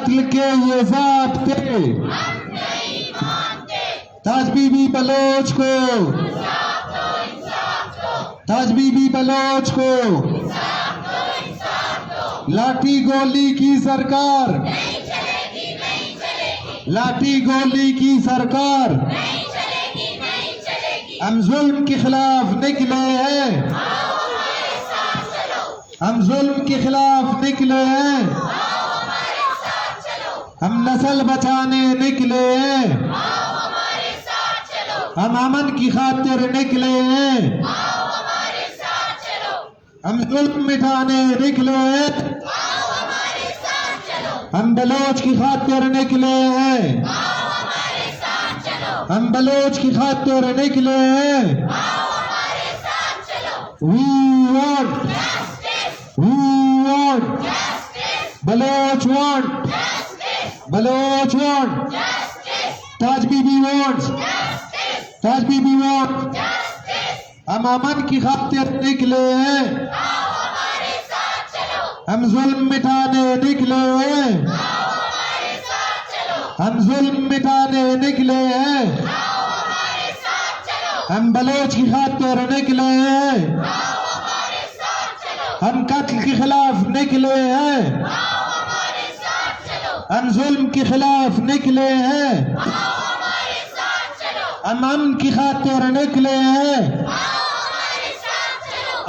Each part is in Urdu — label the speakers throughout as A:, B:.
A: قتل کے یہ ضابطے تاج بی بی بلوچ کو، تاج بی بی بلوچ کو لاٹھی گولی کی سرکار، لاٹھی گولی کی سرکار، ہم ظلم کے خلاف نکلے ہیں، ہم ظلم کے خلاف نکلے ہیں، ہم نسل بچانے نکلے ہیں، ہم امن کی خاطر نکلے ہیں، ہم ظلم مٹانے نکلے ہیں، ہم بلوچ کی خاطر نکلے ہیں، ہم بلوچ کی خاطر نکلے ہیں۔ We want Baloch want Baloch want Taj Bibi wants Taj Bibi want ہم امن کی خاطر نکلے ہیں، ہم ظلم مٹانے نکلے ہیں، ہم ظلم مٹانے نکلے ہیں، ہم بلوچ کی خاطر نکلے ہیں، ہم قتل کے خلاف نکلے ہیں، ہم ظلم کے خلاف نکلے ہیں، ہم امن کی خاطر نکلے ہیں،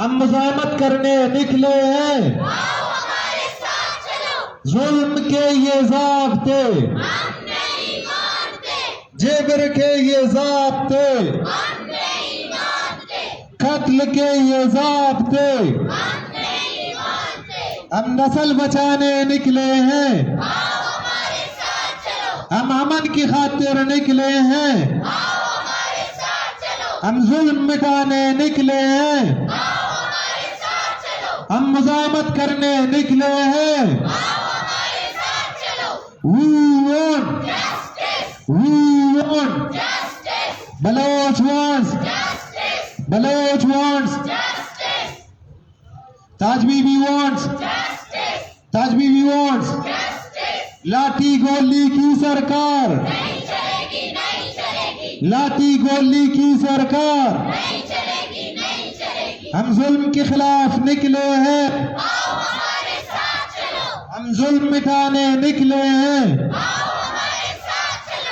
A: ہم مزاحمت کرنے نکلے ہیں، ظلم کے یہ ضابطے، جبر کے یہ ضابطے، قتل کے یہ ضابطے، ہم نسل بچانے نکلے ہیں، ہم امن کی خاطر نکلے ہیں، ہم ظلم مٹانے نکلے ہیں، ہم مزاحمت کرنے نکلے ہیں۔ We want Baloch wants Baloch wants Taj Bibi wants Taj Bibi wants لاٹھی گولی کی سرکار، لاٹھی گولی کی سرکار، ہم ظلم کے خلاف نکلے ہیں، ہم ظلم مٹانے نکلے ہیں،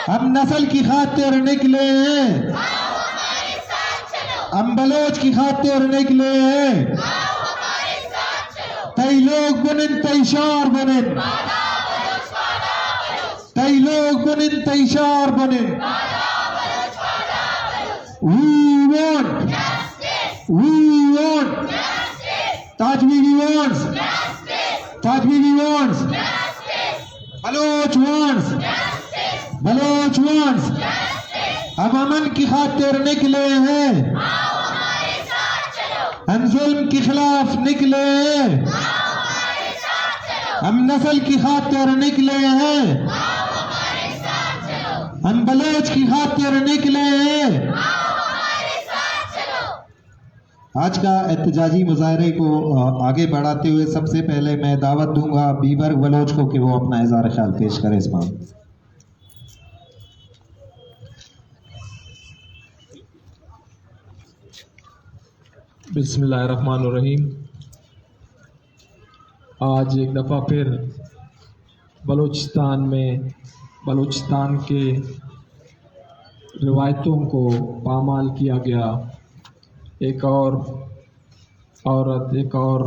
A: ہم نسل کی خاطر نکلے ہیں، ہم بلوچ کی خاطر نکلے ہیں۔ تئی لوگ بنن تئی شار بنن، تئی لوگ بنن تئی شار بنن۔ We want Taj Bibi wants Taj Bibi wants Baloch wants Baloch wants ہم امن کی خاطر نکلے ہیں، ہم ظلم کے خلاف نکلے ہیں، ہم نسل کی خاطر نکلے ہیں، ہم بلوچ کی خاطر نکلے ہیں۔ آج کا احتجاجی مظاہرے کو آگے بڑھاتے ہوئے سب سے پہلے میں دعوت دوں گا بیبر بلوچ کو کہ وہ اپنا اظہار خیال پیش کرے اس بار۔
B: بسم اللہ الرحمن الرحیم۔ آج ایک دفعہ پھر بلوچستان میں بلوچستان کے روایتوں کو پامال کیا گیا، ایک اور عورت، ایک اور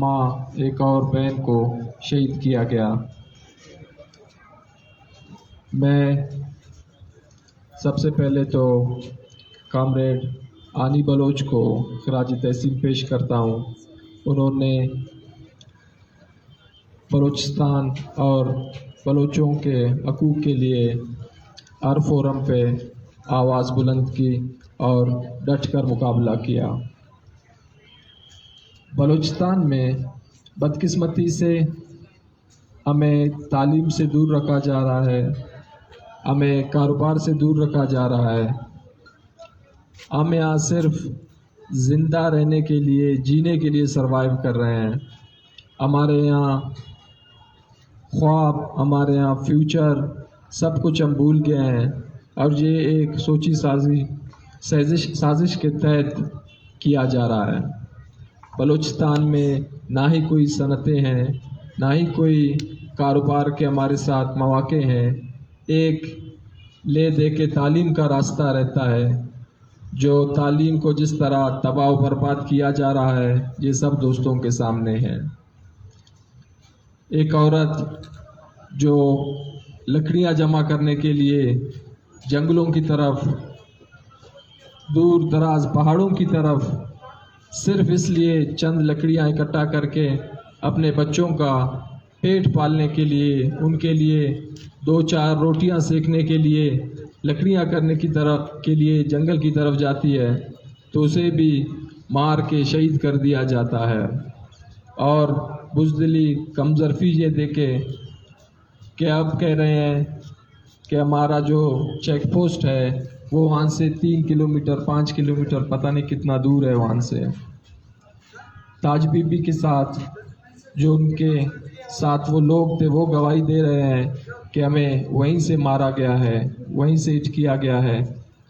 B: ماں، ایک اور بہن کو شہید کیا گیا۔ میں سب سے پہلے تو کامریڈ آنی بلوچ کو خراج تحسین پیش کرتا ہوں۔ انہوں نے بلوچستان اور بلوچوں کے حقوق کے لیے ہر فورم پہ آواز بلند کی اور ڈٹ کر مقابلہ کیا۔ بلوچستان میں بدقسمتی سے ہمیں تعلیم سے دور رکھا جا رہا ہے، ہمیں کاروبار سے دور رکھا جا رہا ہے۔ ہم یہاں صرف زندہ رہنے کے لیے، جینے کے لیے سروائیو کر رہے ہیں۔ ہمارے یہاں خواب، ہمارے یہاں فیوچر، سب کچھ ہم بھول گئے ہیں، اور یہ ایک سوچی سازش کے تحت کیا جا رہا ہے۔ بلوچستان میں نہ ہی کوئی صنعتیں ہیں، نہ ہی کوئی کاروبار کے ہمارے ساتھ مواقع ہیں۔ ایک لے دے کے تعلیم کا راستہ رہتا ہے، جو تعلیم کو جس طرح تباہ و برباد کیا جا رہا ہے یہ سب دوستوں کے سامنے ہے۔ ایک عورت جو لکڑیاں جمع کرنے کے لیے جنگلوں کی طرف، دور دراز پہاڑوں کی طرف، صرف اس لیے چند لکڑیاں اکٹھا کر کے اپنے بچوں کا پیٹ پالنے کے لیے، ان کے لیے 2-4 روٹیاں سیکنے کے لیے لکڑیاں کرنے کی طرف کے لیے جنگل کی طرف جاتی ہے تو اسے بھی مار کے شہید کر دیا جاتا ہے۔ اور بزدلی کمظرفی یہ دیکھے کہ اب کہہ رہے ہیں کہ ہمارا جو چیک پوسٹ ہے وہ وہاں سے 3 کلومیٹر 5 کلومیٹر پتہ نہیں کتنا دور ہے وہاں سے۔ تاج بی بی کے ساتھ جو ان کے ساتھ وہ لوگ تھے وہ گواہی دے رہے ہیں کہ ہمیں وہیں سے مارا گیا ہے، وہیں سے ہٹ کیا گیا ہے،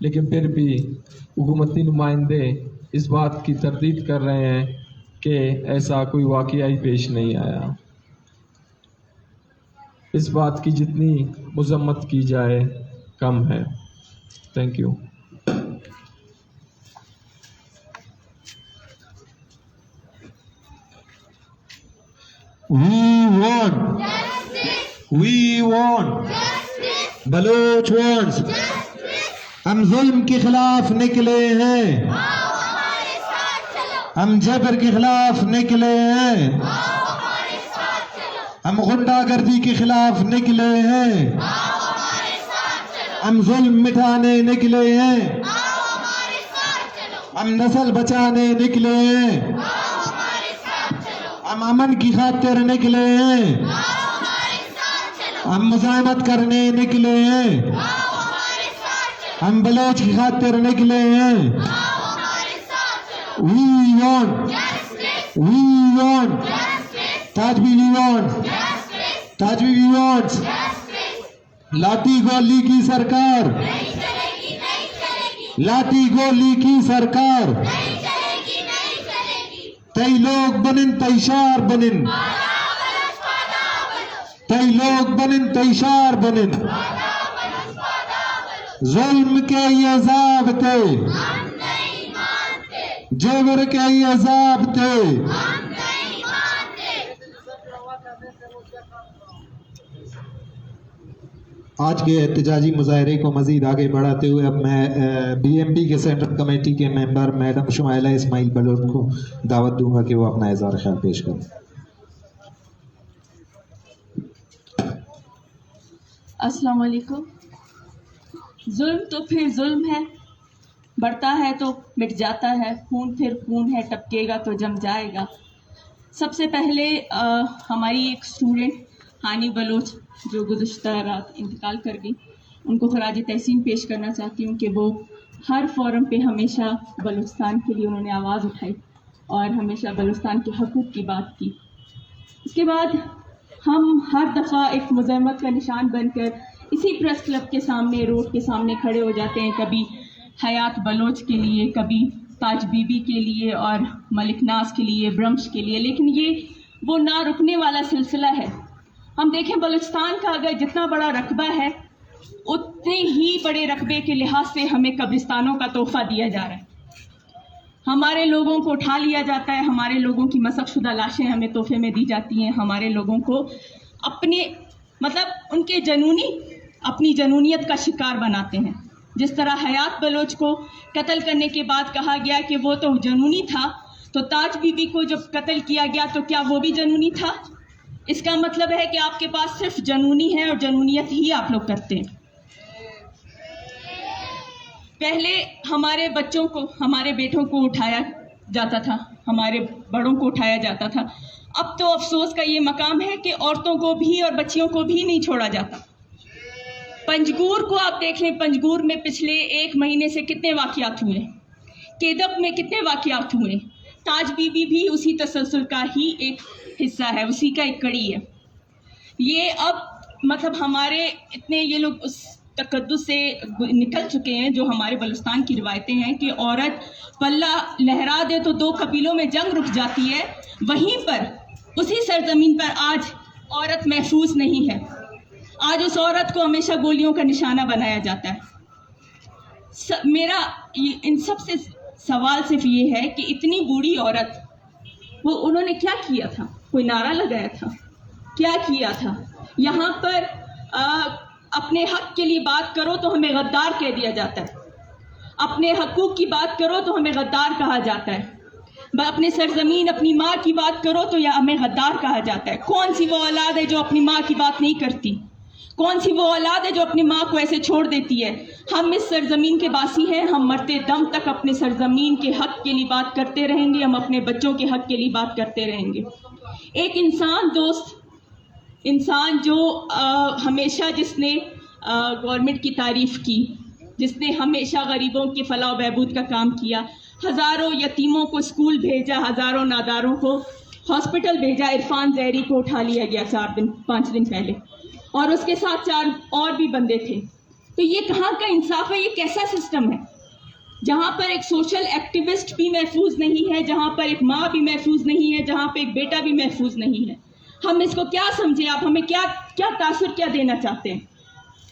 B: لیکن پھر بھی حکومتی نمائندے اس بات کی تردید کر رہے ہیں کہ ایسا کوئی واقعہ ہی پیش نہیں آیا۔ اس بات کی جتنی مذمت کی جائے کم ہے۔ Thank you.
A: We want Baloch wants ہم ظلم کے خلاف نکلے ہیں، ہم جبر کے خلاف نکلے ہیں، ہم غنڈہ گردی کے خلاف نکلے ہیں، ہم ظلم مٹانے نکلے ہیں، ہم نسل بچانے نکلے ہیں، ہم امن کی خاطر نکلے ہیں، ہم مزاحمت کرنے نکلے ہیں، ہم بلوچ کی خاطر نکلے ہیں۔ We want Taj Bibi wants لاٹھی گولی کی سرکار، لاٹھی گولی کی سرکار، تئی لوگ بنن تئی شار بنن، تئی لوگ بنن تئی شار بنن، ظلم کے یہ ضابطے، جبر کے یہ ضابطے، آج کے احتجاجی مظاہرے کو مزید آگے بڑھاتے ہوئے اب میں بی ایم پی کے سینٹرل کمیٹی کے ممبر میڈم شمائلہ اسماعیل بلوچ کو دعوت دوں گا کہ وہ اپنا اظہار خیال پیش کریں۔
C: السلام علیکم۔ ظلم تو پھر ظلم ہے، بڑھتا ہے تو مٹ جاتا ہے، خون پھر خون ہے، ٹپکے گا تو جم جائے گا۔ سب سے پہلے ہماری ایک اسٹوڈنٹ ہانی بلوچ جو گزشتہ رات انتقال کر گئی، ان کو خراج تحسین پیش کرنا چاہتی ہوں کہ وہ ہر فورم پہ ہمیشہ بلوچستان کے لیے انہوں نے آواز اٹھائی اور ہمیشہ بلوچستان کے حقوق کی بات کی۔ اس کے بعد ہم ہر دفعہ ایک مزاحمت کا نشان بن کر اسی پریس کلب کے سامنے، روڈ کے سامنے کھڑے ہو جاتے ہیں، کبھی حیات بلوچ کے لیے، کبھی تاج بی بی کے لیے اور ملک ناز کے لیے، برمش کے لیے، لیکن یہ وہ نہ رکنے والا سلسلہ ہے۔ ہم دیکھیں بلوچستان کا اگر جتنا بڑا رقبہ ہے اتنے ہی بڑے رقبے کے لحاظ سے ہمیں قبرستانوں کا تحفہ دیا جا رہا ہے، ہمارے لوگوں کو اٹھا لیا جاتا ہے، ہمارے لوگوں کی مسخ شدہ لاشیں ہمیں تحفے میں دی جاتی ہیں، ہمارے لوگوں کو اپنے ان کے اپنی جنونیت کا شکار بناتے ہیں۔ جس طرح حیات بلوچ کو قتل کرنے کے بعد کہا گیا کہ وہ تو جنونی تھا، تو تاج بی بی کو جب قتل کیا گیا تو کیا وہ بھی جنونی تھا؟ اس کا مطلب ہے کہ آپ کے پاس صرف جنونی ہے اور جنونیت ہی آپ لوگ کرتے ہیں۔ پہلے ہمارے بچوں کو، ہمارے بیٹوں کو اٹھایا جاتا تھا، ہمارے بڑوں کو اٹھایا جاتا تھا، اب تو افسوس کا یہ مقام ہے کہ عورتوں کو بھی اور بچیوں کو بھی نہیں چھوڑا جاتا۔ پنجگور کو آپ دیکھ لیں، پنجگور میں پچھلے 1 مہینے سے کتنے واقعات ہوئے، کیدک میں کتنے واقعات ہوئے، تاج بی بی بھی اسی تسلسل کا ہی ایک حصہ ہے، اسی کا ایک کڑی ہے۔ یہ اب مطلب ہمارے اتنے یہ لوگ اس تقدس سے نکل چکے ہیں جو ہمارے بلوچستان کی روایتیں ہیں کہ عورت پلہ لہرا دے تو 2 قبیلوں میں جنگ رک جاتی ہے، وہیں پر اسی سرزمین پر آج عورت محفوظ نہیں ہے. آج اس عورت کو ہمیشہ گولیوں کا نشانہ بنایا جاتا ہے. میرا ان سب سے سوال صرف یہ ہے کہ اتنی بوڑھی عورت انہوں نے کیا کیا تھا؟ کوئی نعرہ لگایا تھا؟ کیا کیا تھا؟ یہاں پر اپنے حق کے لیے بات کرو تو ہمیں غدار کہہ دیا جاتا ہے، اپنے حقوق کی بات کرو تو ہمیں غدار کہا جاتا ہے، اپنے سرزمین اپنی ماں کی بات کرو تو یا ہمیں غدار کہا جاتا ہے. کون سی وہ اولاد ہے جو اپنی ماں کی بات نہیں کرتی؟ کون سی وہ اولاد ہے جو اپنی ماں کو ایسے چھوڑ دیتی ہے؟ ہم اس سرزمین کے باسی ہیں، ہم مرتے دم تک اپنے سرزمین کے حق کے لیے بات کرتے رہیں گے، ہم اپنے بچوں کے حق کے لیے بات کرتے رہیں گے. ایک انسان جو ہمیشہ جس نے گورنمنٹ کی تعریف کی، جس نے ہمیشہ غریبوں کی فلاح و بہبود کا کام کیا، ہزاروں یتیموں کو اسکول بھیجا، ہزاروں ناداروں کو ہاسپٹل بھیجا. عرفان زہری کو اٹھا لیا گیا 5 دن پہلے، اور اس کے ساتھ 4 اور بھی بندے تھے. تو یہ کہاں کا انصاف ہے؟ یہ کیسا سسٹم ہے جہاں پر ایک سوشل ایکٹیوسٹ بھی محفوظ نہیں ہے، جہاں پر ایک ماں بھی محفوظ نہیں ہے، جہاں پہ ایک بیٹا بھی محفوظ نہیں ہے؟ ہم اس کو کیا سمجھیں؟ آپ ہمیں کیا تاثر کیا دینا چاہتے ہیں؟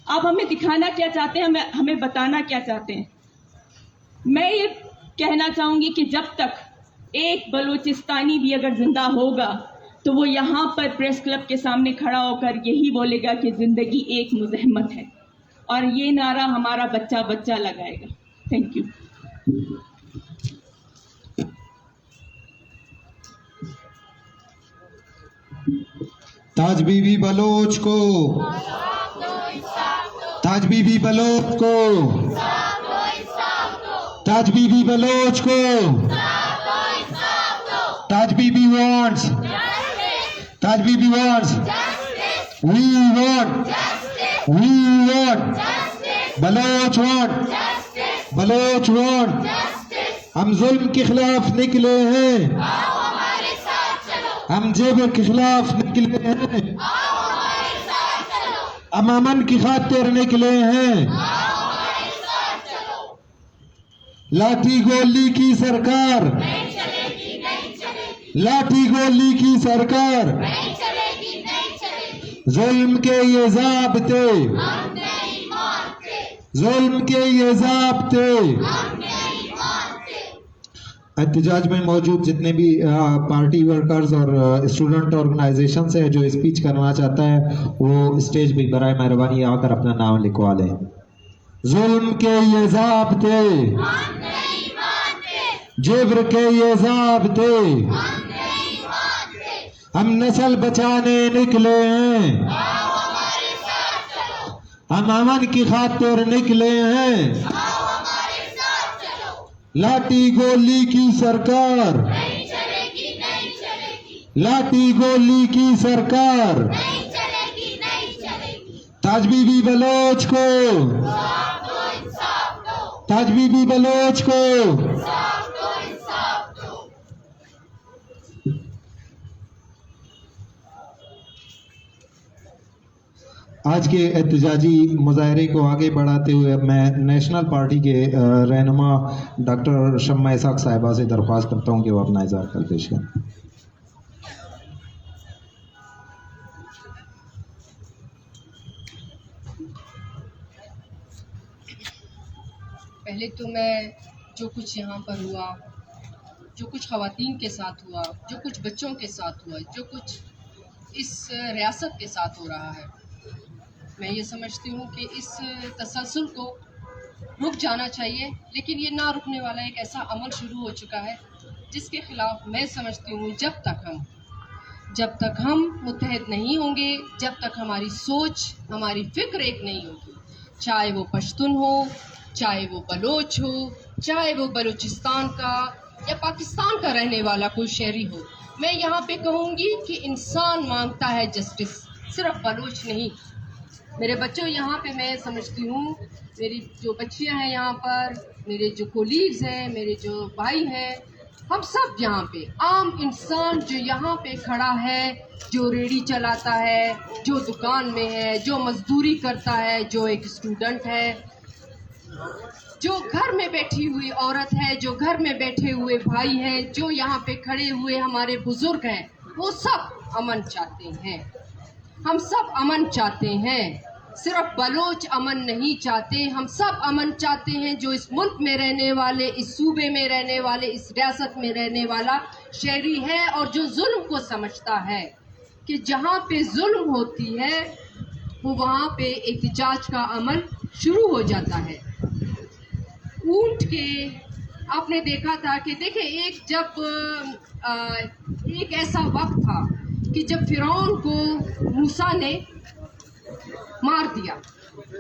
C: آپ ہمیں دکھانا کیا چاہتے ہیں؟ ہمیں بتانا کیا چاہتے ہیں؟ میں یہ کہنا چاہوں گی کہ جب تک ایک بلوچستانی بھی اگر زندہ ہوگا تو وہ یہاں پر پریس کلب کے سامنے کھڑا ہو کر یہی بولے گا کہ زندگی ایک مزاحمت ہے، اور یہ نعرہ ہمارا بچہ بچہ لگائے گا. Thank you.
A: Taj Bibi Baloch کو، تاج بی بی بلوچ کو، تاج بی بی بلوچ کو، Taj Bibi wants, Taj Bibi wants, we want, Baloch want, Baloch want. ہم ظلم کے خلاف نکلے ہیں، ہم جبر کے خلاف نکلے ہیں، ہم امن کی خاطر نکلے ہیں. لاٹھی گولی کی سرکار، لاٹھی گولی کی سرکار، ظلم کے یہ ضابطے، ظلم کے یہ ضابطے. احتجاج میں موجود جتنے بھی پارٹی ورکرز اور اسٹوڈنٹ آرگنائزیشن سے جو اسپیچ کرنا چاہتا ہے وہ اسٹیج پہ برائے مہربانی آ کر اپنا نام لکھوا لیں. ظلم کے یہ ضابطے، جبر کے یہ ضابطے، ہم نسل بچانے نکلے ہیں، ہم امن کی خاطر نکلے ہیں. لاٹھی گولی کی سرکار، لاٹھی گولی کی سرکار. تاج بی بی بلوچ کو، تاج بی بی بلوچ کو. آج کے احتجاجی مظاہرے کو آگے بڑھاتے ہوئے میں نیشنل پارٹی کے رہنما ڈاکٹر شمع اسحاق صاحبہ سے درخواست کرتا ہوں کہ وہ اپنا اظہار کر پیش کریں.
D: پہلے تو میں جو کچھ یہاں پر ہوا، جو کچھ خواتین کے ساتھ ہوا، جو کچھ بچوں کے ساتھ ہوا، جو کچھ اس ریاست کے ساتھ ہو رہا ہے، میں یہ سمجھتی ہوں کہ اس تسلسل کو رک جانا چاہیے. لیکن یہ نہ رکنے والا ایک ایسا عمل شروع ہو چکا ہے جس کے خلاف میں سمجھتی ہوں جب تک ہم متحد نہیں ہوں گے، جب تک ہماری سوچ، ہماری فکر ایک نہیں ہوگی، چاہے وہ پشتون ہو، چاہے وہ بلوچ ہو، چاہے وہ بلوچستان کا یا پاکستان کا رہنے والا کوئی شہری ہو، میں یہاں پہ کہوں گی کہ انسان مانگتا ہے جسٹس، صرف بلوچ نہیں. میرے بچوں یہاں پہ میں سمجھتی ہوں، میری جو بچیاں ہیں یہاں پر، میرے جو کولیگز ہیں، میرے جو بھائی ہیں، ہم سب یہاں پہ عام انسان جو یہاں پہ کھڑا ہے، جو ریڑھی چلاتا ہے، جو دکان میں ہے، جو مزدوری کرتا ہے، جو ایک اسٹوڈنٹ ہے، جو گھر میں بیٹھی ہوئی عورت ہے، جو گھر میں بیٹھے ہوئے بھائی ہیں، جو یہاں پہ کھڑے ہوئے ہمارے بزرگ ہیں، وہ سب امن چاہتے ہیں. ہم سب امن چاہتے ہیں. صرف بلوچ امن نہیں چاہتے، ہم سب امن چاہتے ہیں. جو اس ملک میں رہنے والے، اس صوبے میں رہنے والے، اس ریاست میں رہنے والا شہری ہے اور جو ظلم کو سمجھتا ہے کہ جہاں پہ ظلم ہوتی ہے وہ وہاں پہ احتجاج کا عمل شروع ہو جاتا ہے. اونٹ کے آپ نے دیکھا تھا کہ دیکھیں ایک ایسا وقت تھا کہ جب فرعون کو موسیٰ نے مار دیا،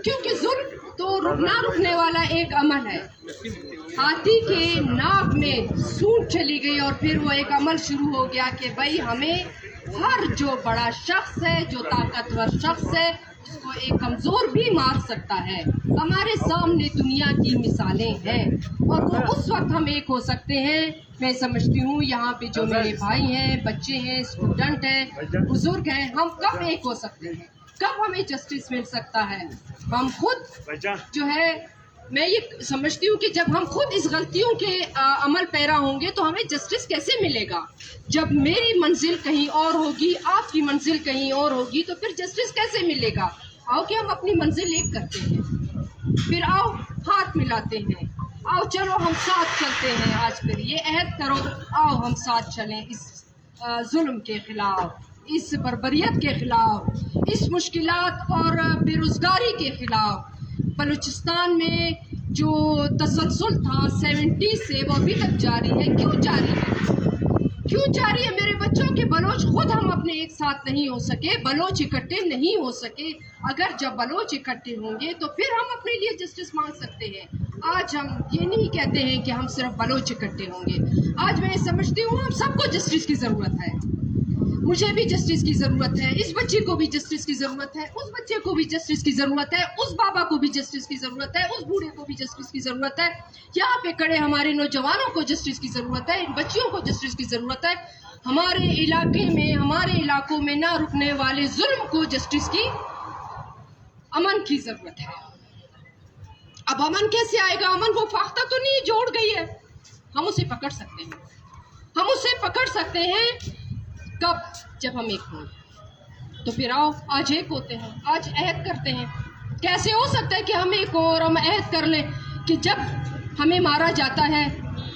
D: کیونکہ ظلم تو نہ رکنے والا ایک عمل ہے. ہاتھی کے ناک میں سونڈ چلی گئی اور پھر وہ ایک عمل شروع ہو گیا کہ بھائی ہمیں ہر جو بڑا شخص ہے، جو طاقتور شخص ہے، اس کو ایک کمزور بھی مار سکتا ہے. ہمارے سامنے دنیا کی مثالیں ہیں اور وہ اس وقت ہم ایک ہو سکتے ہیں. میں سمجھتی ہوں یہاں پہ جو میرے بھائی ہیں، بچے ہیں، اسٹوڈنٹ ہیں، بزرگ ہیں، ہم کب ایک ہو سکتے ہیں، کب ہمیں جسٹس مل سکتا ہے. ہم خود جو ہے، میں یہ سمجھتی ہوں کہ جب ہم خود اس غلطیوں کے عمل پیرا ہوں گے تو ہمیں جسٹس کیسے ملے گا. جب میری منزل کہیں اور ہوگی، آپ کی منزل کہیں اور ہوگی، تو پھر جسٹس کیسے ملے گا. آؤ کہ ہم اپنی منزل ایک کرتے ہیں، پھر آؤ ہاتھ ملاتے ہیں، آؤ چلو ہم ساتھ چلتے ہیں. آج پھر یہ عہد کرو، آؤ ہم ساتھ چلیں اس ظلم کے خلاف، اس بربریت کے خلاف، اس مشکلات اور بے روزگاری کے خلاف. بلوچستان میں جو تسلسل تھا 70 سے وہ ابھی تک جاری ہے. کیوں جاری ہے؟ کیوں جاری ہے میرے بچوں کے بلوچ خود ہم اپنے ایک ساتھ نہیں ہو سکے، بلوچ اکٹھے نہیں ہو سکے. اگر جب بلوچ اکٹھے ہوں گے تو پھر ہم اپنے لیے جسٹس مانگ سکتے ہیں. آج ہم یہ نہیں کہتے ہیں کہ ہم صرف بلوچ اکٹھے ہوں گے. آج میں سمجھتی ہوں ہم سب کو جسٹس کی ضرورت ہے. مجھے بھی جسٹس کی ضرورت ہے، اس بچے کو بھی جسٹس کی ضرورت ہے، اس بچے کو بھی جسٹس کی ضرورت ہے، اس بابا کو بھی جسٹس کی ضرورت ہے، اس بوڑھے کو بھی جسٹس کی ضرورت ہے. یہاں پہ کھڑے ہمارے نوجوانوں کو جسٹس کی ضرورت ہے، ان بچیوں کو جسٹس کی ضرورت ہے. ہمارے علاقے میں، ہمارے علاقوں میں نہ رکنے والے ظلم کو جسٹس کی، امن کی ضرورت ہے. اب امن کیسے آئے گا؟ امن وہ فاختہ تو نہیں جوڑ گئی ہے. ہم اسے پکڑ سکتے ہیں، ہم اسے پکڑ سکتے ہیں. کب؟ جب ہم ایک ہوں. تو پھر آؤ آج ایک ہوتے ہیں، آج عہد کرتے ہیں. کیسے ہو سکتا ہے کہ ہم ایک ہوں اور ہم عہد کر لیں کہ جب ہمیں مارا جاتا ہے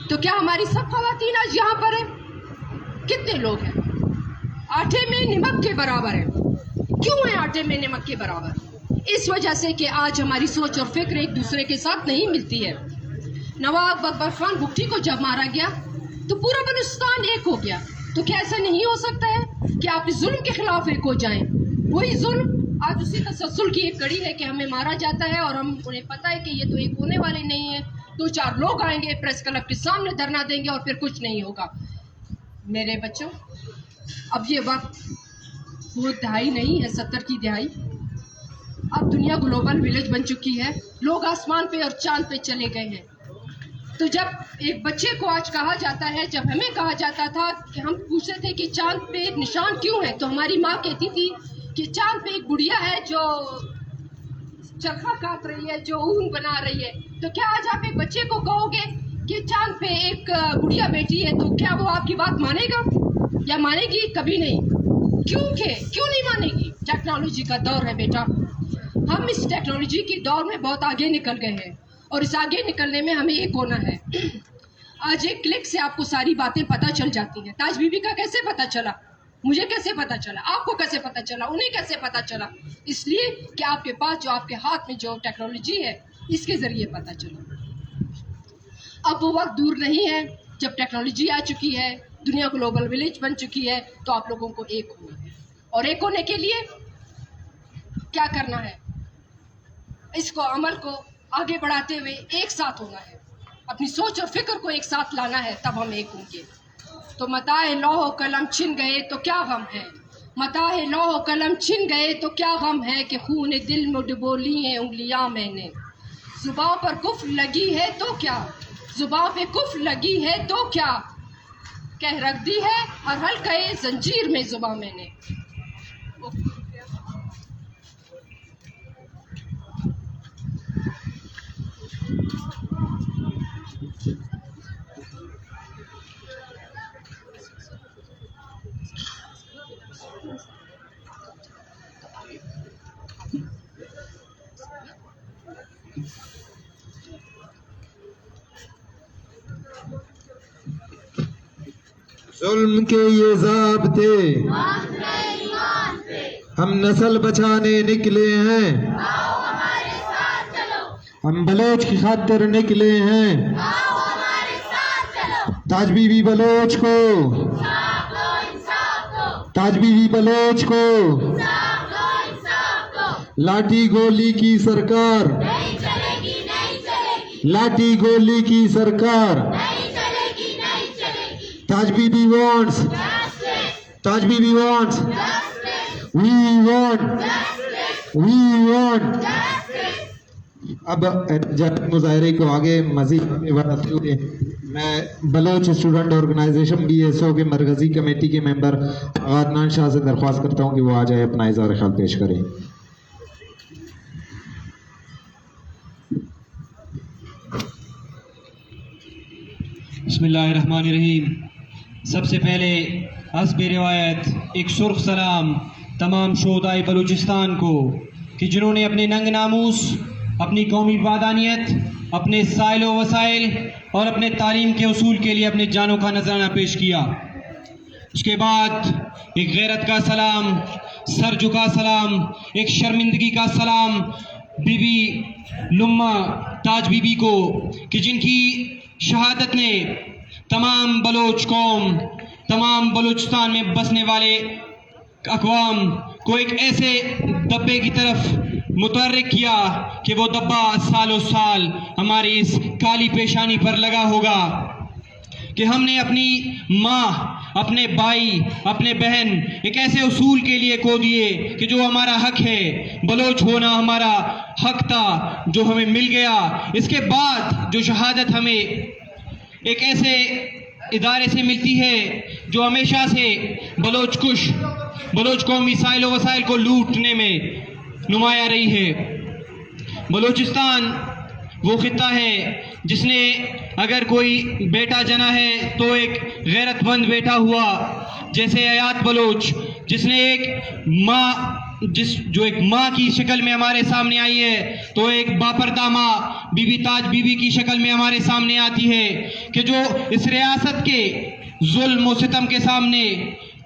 D: تو کیا ہماری سب خواتین آج یہاں پر ہیں؟ کتنے لوگ ہیں؟ آٹے میں نمک کے برابر ہیں. کیوں ہیں آٹے میں نمک کے برابر؟ اس وجہ سے کہ آج ہماری سوچ اور فکر ایک دوسرے کے ساتھ نہیں ملتی ہے. نواب اکبر خان بگٹی کو جب مارا گیا تو پورا بلوچستان ایک ہو گیا. تو کیا ایسا نہیں ہو سکتا ہے کہ آپ اس ظلم کے خلاف ایک ہو جائیں؟ وہی ظلم آج اسی تسلسل کی ایک کڑی ہے کہ ہمیں مارا جاتا ہے اور ہم انہیں پتہ ہے کہ یہ تو ایک ہونے والے نہیں ہیں. 2-4 لوگ آئیں گے، پریس کلب کے سامنے دھرنا دیں گے اور پھر کچھ نہیں ہوگا. میرے بچوں، اب یہ وقت وہ دہائی نہیں ہے 70 کی دہائی. اب دنیا گلوبل ولیج بن چکی ہے، لوگ آسمان پہ اور چاند پہ چلے گئے ہیں. تو جب ایک بچے کو آج کہا جاتا ہے، جب ہمیں کہا جاتا تھا کہ ہم پوچھتے تھے کہ چاند پہ نشان کیوں ہے، تو ہماری ماں کہتی تھی کہ چاند پہ ایک گڑیا ہے جو چرخہ کاٹ رہی ہے، جو اون بنا رہی ہے. تو کیا آج آپ ایک بچے کو کہو گے کہ چاند پہ ایک گڑیا بیٹھی ہے تو کیا وہ آپ کی بات مانے گا یا مانے گی؟ کبھی نہیں. کیوں نہیں مانے گی؟ ٹیکنالوجی کا دور ہے بیٹا. ہم اس ٹیکنالوجی کے دور میں بہت آگے نکل گئے ہیں اور اس آگے نکلنے میں ہمیں ایک ہونا ہے. آج ایک کلک سے آپ کو ساری باتیں پتہ چل جاتی ہیں. تاج بی بی کا کیسے پتہ چلا؟ مجھے کیسے پتہ چلا؟ آپ کو کیسے پتہ چلا؟ انہیں کیسے پتہ چلا؟ اس لیے کہ آپ کے پاس جو آپ کے ہاتھ میں جو ٹیکنالوجی ہے اس کے ذریعے پتہ چلا. اب وہ وقت دور نہیں ہے جب ٹیکنالوجی آ چکی ہے، دنیا گلوبل ولیج بن چکی ہے، تو آپ لوگوں کو ایک ہونا ہے. اور ایک ہونے کے لیے کیا کرنا ہے؟ اس کو عمل کو آگے بڑھاتے ہوئے ایک ساتھ ہونا ہے، اپنی سوچ اور فکر کو ایک ساتھ لانا ہے، تب ہم ایک ہوں گے. تو متاع لوح و قلم چھن گئے تو کیا غم ہے، متاع لوح و قلم چھن گئے تو کیا غم ہے کہ خون دل میں ڈبو لی ہیں انگلیاں میں نے. زباں پر کفر لگی ہے تو کیا، زباں پہ کفر لگی ہے تو کیا، کہہ رکھ دی ہے اور حلقہ زنجیر میں زباں میں نے.
A: ظلم کے یہ ضابطے ہم نسل بچانے نکلے ہیں، ہم بلوچ کی خاطر نکلے ہیں. تاج بی بی بلوچ کو، تاج بی بی بلوچ کو لاٹھی گولی کی سرکار، لاٹھی گولی کی سرکار. Taj Bibi wants, Taj Bibi wants, we want. اب مظاہرے کو آگے مزید بڑھاتے ہوئے میں بلوچ اسٹوڈنٹ آرگنائزیشن BSO کے مرکزی کمیٹی کے ممبر عدنان شاہ سے درخواست کرتا ہوں کہ وہ آ جائے اپنا اظہار خیال پیش کریں.
E: بسم اللہ الرحمن الرحیم. سب سے پہلے حسب روایت ایک سرخ سلام تمام شہدائے بلوچستان کو کہ جنہوں نے اپنے ننگ ناموس، اپنی قومی وادانیت، اپنے سائل و وسائل اور اپنے تعلیم کے اصول کے لیے اپنے جانوں کا نذرانہ پیش کیا. اس کے بعد ایک غیرت کا سلام، سر جھکا سلام، ایک شرمندگی کا سلام بی بی لما تاج بی بی کو کہ جن کی شہادت نے تمام بلوچ قوم، تمام بلوچستان میں بسنے والے اقوام کو ایک ایسے دبے کی طرف متحرک کیا کہ وہ دبا سالوں سال ہماری اس کالی پیشانی پر لگا ہوگا کہ ہم نے اپنی ماں، اپنے بھائی، اپنے بہن ایک ایسے اصول کے لیے کھو دیے کہ جو ہمارا حق ہے، بلوچ ہونا ہمارا حق تھا جو ہمیں مل گیا. اس کے بعد جو شہادت ہمیں ایک ایسے ادارے سے ملتی ہے جو ہمیشہ سے بلوچ کش، بلوچ قومی سائل و وسائل کو لوٹنے میں نمایاں رہی ہے. بلوچستان وہ خطہ ہے جس نے اگر کوئی بیٹا جنا ہے تو ایک غیرت مند بیٹا ہوا، جیسے حیات بلوچ جس نے ایک ماں، جو ایک ماں کی شکل میں ہمارے سامنے آئی ہے، تو ایک باپردہ ماں بی بی تاج بی بی کی شکل میں ہمارے سامنے آتی ہے کہ جو اس ریاست کے ظلم و ستم کے سامنے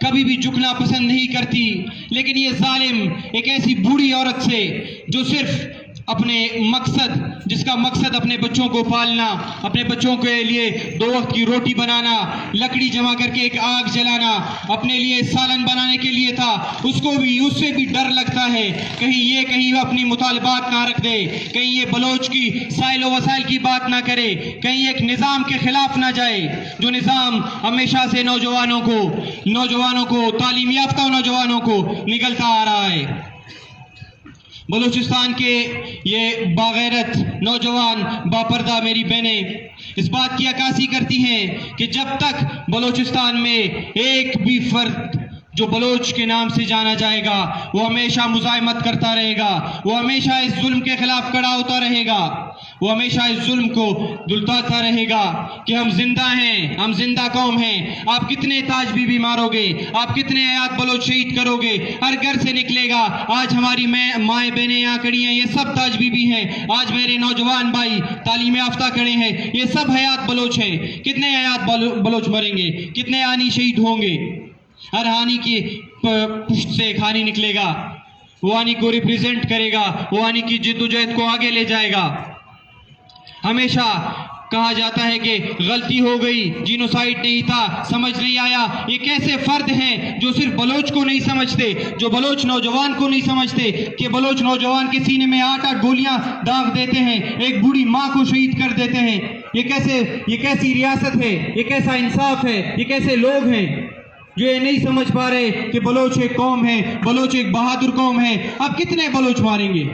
E: کبھی بھی جھکنا پسند نہیں کرتی. لیکن یہ ظالم ایک ایسی بوڑھی عورت سے جو صرف اپنے مقصد، جس کا مقصد اپنے بچوں کو پالنا، اپنے بچوں کے لیے 2 وقت کی روٹی بنانا، لکڑی جمع کر کے ایک آگ جلانا، اپنے لیے سالن بنانے کے لیے تھا، اس کو بھی، اس سے بھی ڈر لگتا ہے کہیں اپنی مطالبات نہ رکھ دے، کہیں یہ بلوچ کی سائل و وسائل کی بات نہ کرے، کہیں ایک نظام کے خلاف نہ جائے جو نظام ہمیشہ سے نوجوانوں کو تعلیم یافتہ نوجوانوں کو نگلتا آ رہا ہے. بلوچستان کے یہ باغیرت نوجوان باپردہ میری بہنیں اس بات کی عکاسی کرتی ہیں کہ جب تک بلوچستان میں ایک بھی فرد جو بلوچ کے نام سے جانا جائے گا وہ ہمیشہ مزاحمت کرتا رہے گا، وہ ہمیشہ اس ظلم کے خلاف کھڑا ہوتا رہے گا، وہ ہمیشہ اس ظلم کو دلتاتا رہے گا کہ ہم زندہ ہیں، ہم زندہ قوم ہیں. آپ کتنے تاج بی بی مارو گے، آپ کتنے حیات بلوچ شہید کرو گے، ہر گھر سے نکلے گا. آج ہماری مائیں بہنیں یہاں کھڑی ہیں، یہ سب تاج بی بی ہیں. آج میرے نوجوان بھائی تعلیم یافتہ کھڑے ہیں، یہ سب حیات بلوچ ہیں. کتنے حیات بلوچ مریں گے، کتنے آنی شہید ہوں گے. ہر ہانی کی پشت سے ایک ہانی نکلے گا، وہ ہانی کو ریپریزنٹ کرے گا، وہ ہانی کی جد و جہد کو آگے لے جائے گا. ہمیشہ کہا جاتا ہے کہ غلطی ہو گئی، جینوسائیڈ نہیں تھا، سمجھ نہیں آیا. یہ کیسے فرد ہیں جو صرف بلوچ کو نہیں سمجھتے، جو بلوچ نوجوان کو نہیں سمجھتے کہ بلوچ نوجوان کے سینے میں 8 گولیاں داغ دیتے ہیں، ایک بوڑھی ماں کو شہید کر دیتے ہیں. یہ کیسی ریاست ہے، یہ کیسا انصاف ہے، یہ کیسے لوگ ہیں جو یہ نہیں سمجھ پا رہے کہ بلوچ ایک قوم ہے، بلوچ ایک بہادر قوم ہے. اب کتنے بلوچ ماریں گے،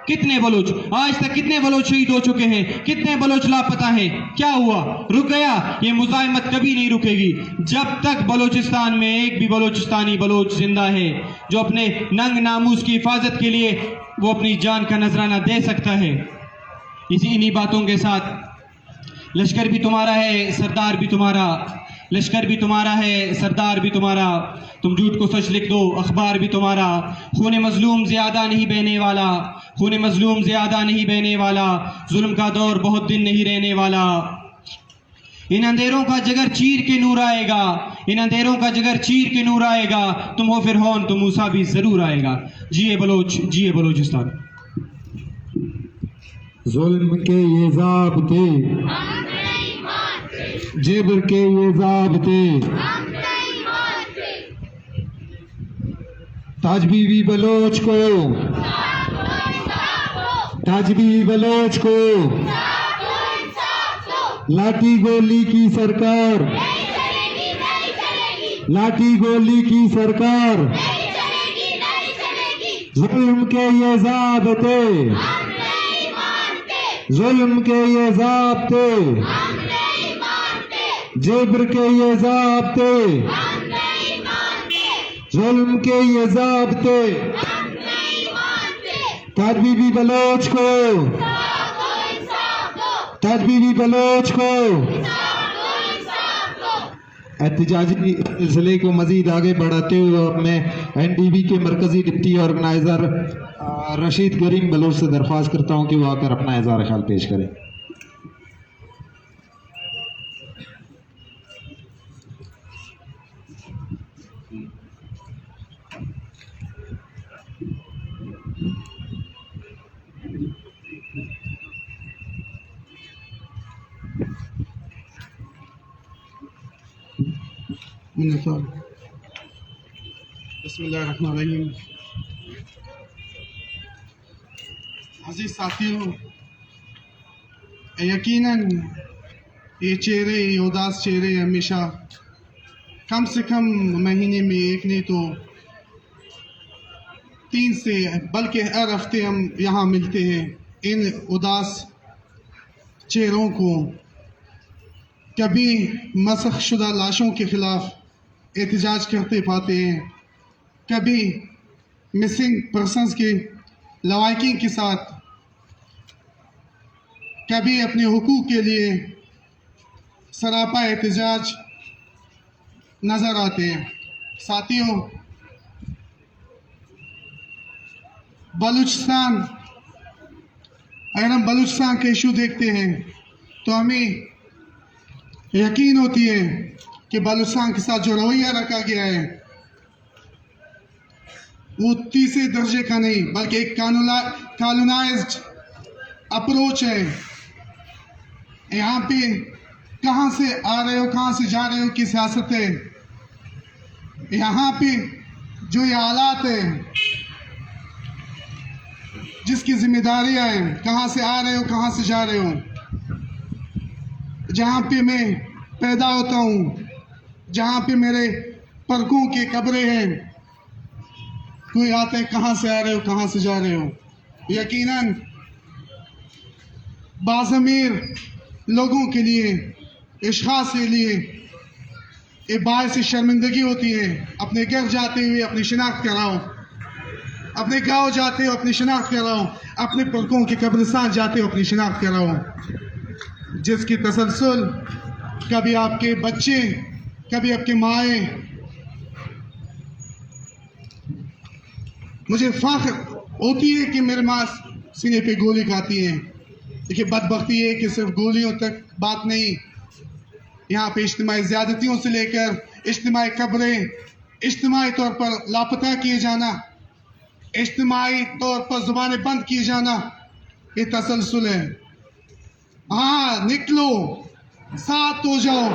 E: کتنے بلوچ آج تک کتنے بلوچ شہید ہو چکے ہیں, کتنے بلوچ لاپتہ ہیں, کیا ہوا؟ رک گیا؟ یہ مزاحمت کبھی نہیں رکے گی جب تک بلوچستان میں ایک بھی بلوچستانی بلوچ زندہ ہے جو اپنے ننگ ناموس کی حفاظت کے لیے وہ اپنی جان کا نذرانہ دے سکتا ہے. انہی باتوں کے ساتھ لشکر بھی تمہارا ہے, سردار بھی تمہارا, لشکر بھی تمہارا ہے, سردار بھی تمہارا, تم جھوٹ کو سچ لکھ دو, اخبار بھی تمہارا. خون مظلوم زیادہ نہیں بہنے والا, خون مظلوم زیادہ نہیں بہنے والا, ظلم کا دور بہت دن نہیں رہنے والا. ان اندھیروں کا جگر چیر کے نور آئے گا, ان اندھیروں کا جگر چیر کے نور آئے گا. تم ہو فرعون تو موسیٰ بھی ضرور آئے گا. جیے بلوچ, جیے بلوچستان.
A: ظلم کے یہ ضابطے, جبر کے یہ ضابطے, تاج بیوی بلوچ کو, تاج بیوی بلوچ کو لاٹھی گولی کی سرکار, لاٹھی گولی کی سرکار. ظلم کے یہ ضابطے, ظلم کے یہ ضابطے, جبر کے یہ ضابطے, ظلم کے یہ ضابطے. تاج بیوی بلوچ کو, تاج بیوی بلوچ کو. احتجاجی سلسلے کو مزید آگے بڑھاتے ہوئے میں این ڈی بی کے مرکزی ڈپٹی آرگنائزر رشید کریم بلوچ سے درخواست کرتا ہوں کہ وہ آ کر اپنا اظہار خیال پیش کریں.
F: بسم اللہ الرحمن الرحیم. عزیز ساتھیوں, یقیناً یہ چہرے, یہ اداس چہرے ہمیشہ کم سے کم مہینے میں ایک نہیں تو 3 سے بلکہ ہر ہفتے ہم یہاں ملتے ہیں. ان اداس چہروں کو کبھی مسخ شدہ لاشوں کے خلاف احتجاج کرتے پاتے ہیں, کبھی مسنگ پرسنز کے لواحقین کے ساتھ, کبھی اپنے حقوق کے لیے سراپا احتجاج نظر آتے ہیں. ساتھیوں, بلوچستان, اگر ہم بلوچستان کے ایشو دیکھتے ہیں تو ہمیں یقین ہوتی ہے کہ بلوچستان کے ساتھ جو رویہ رکھا گیا ہے وہ تیسرے درجے کا نہیں بلکہ ایک کالونائزڈ اپروچ ہے. یہاں پہ کہاں سے آ رہے ہو, کہاں سے جا رہے ہو کی سیاست ہے. یہاں پہ جو یہ حالات ہیں جس کی ذمہ داریاں ہیں, کہاں سے آ رہے ہو, کہاں سے جا رہے ہو. جہاں پہ میں پیدا ہوتا ہوں, جہاں پہ میرے پرکوں کی قبریں ہیں, کوئی آتے کہاں سے آ رہے ہو, کہاں سے جا رہے ہو. یقیناً باضمیر لوگوں کے لیے, اشخاص کے لیے یہ باعث شرمندگی ہوتی ہے. اپنے گھر جاتے ہوئے اپنی شناخت کراؤ, اپنے گاؤں جاتے ہو اپنی شناخت کراؤ, اپنے پرکوں کے قبرستان جاتے ہو اپنی شناخت کراؤ, جس کی تسلسل کبھی آپ کے بچے, کبھی آپ کے مائیں. مجھے فخر ہوتی ہے کہ میرے ماں سینے پہ گولی کھاتی ہیں. دیکھیے بدبختی ہے کہ صرف گولیوں تک بات نہیں, یہاں پہ اجتماعی زیادتیوں سے لے کر اجتماعی قبریں, اجتماعی طور پر لاپتہ کیے جانا, اجتماعی طور پر زبانیں بند کیے جانا, یہ تسلسل ہے. ہاں نکلو, ساتھ ہو جاؤ,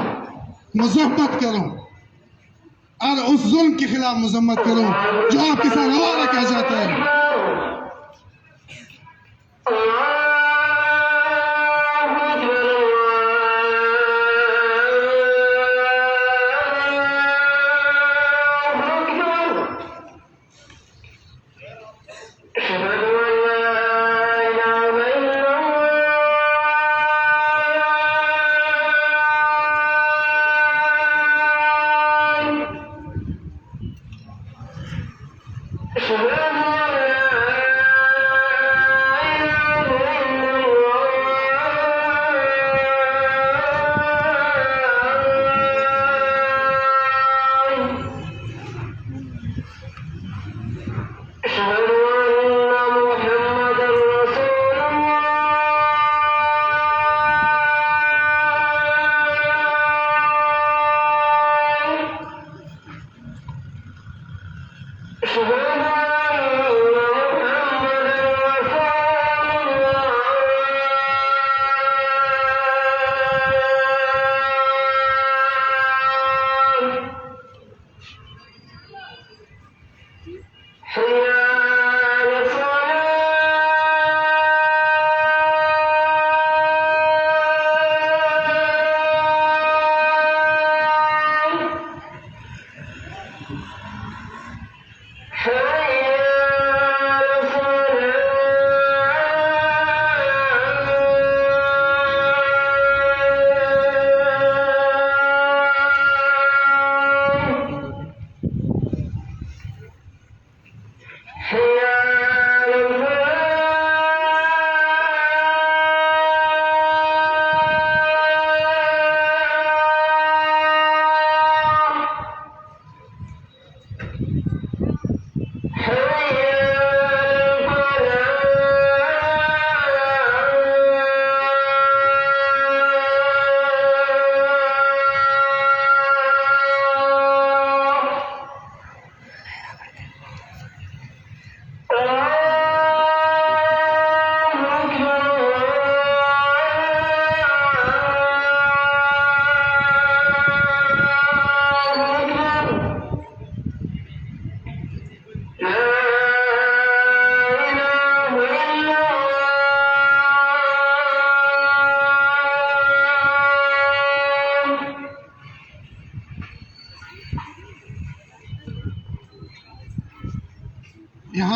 F: مذمت کرو اور اس ظلم کے خلاف مذمت کرو جو آپ کے ساتھ روا رکھا جاتا ہے.